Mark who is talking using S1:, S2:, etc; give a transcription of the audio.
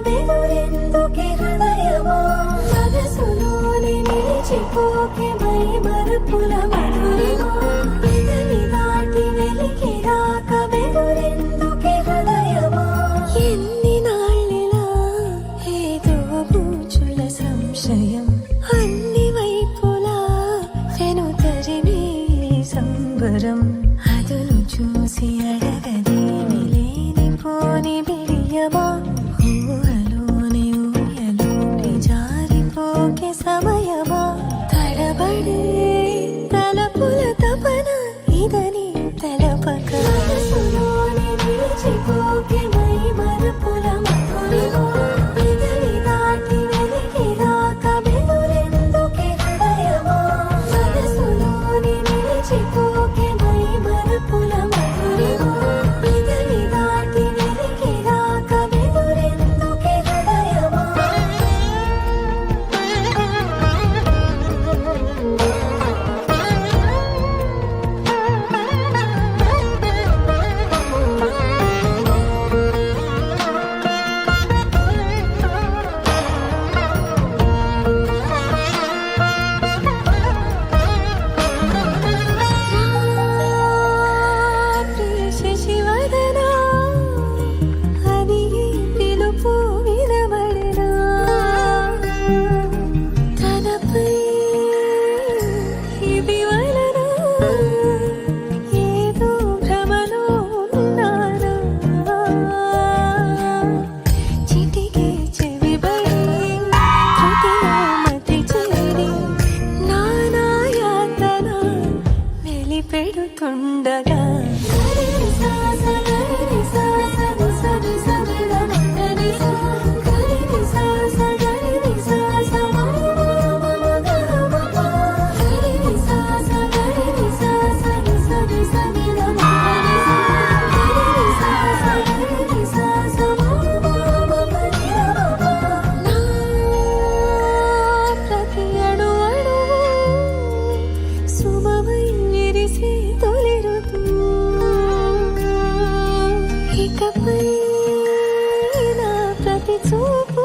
S1: బెదురెందుకే హృదయమా మనసులోని నిలిచిపోకే మై మరుపుల మధురిమా పెదవి దాటి వెలికి రాక బెదురెందుకే హృదయమా ఎన్ని నాళ్ళిలా ఏదో బూచుల సంశయం అన్ని వైపులా వెను తరిమే సంబరం అదును చూసి అడగదేమి లేనిపోని బిడియమా ఊహలోని ఊయలోని జారిపోకే సమయమా తడబడే తలపుల తపన ఇదని తెలపక మనసులోని నిలిచిపోకే మై మరుపుల మధురిమా పెదవి దాటి వెలికి రాక బెదురెందుకే హృదయమా మనసులోని నిలిచిపోకే మై మరుపుల మధురిమా పెదవి దాటి వెలికి రాక బెదురెందుకే హృదయమా శశివదనా అది పిలుపు వినబడనా తనపై ఇది వలనా ఏదో భ్రమలో ఉన్నానా చిటికే చెవిబడి త్రుటిలో మతి చేరి నానాయాతన వెలిపెడుతుండగా ప్రతి అణు అణువు సుమమై విరిసే తొలి ఋతువు ఇకపై నా ప్రతి చూపు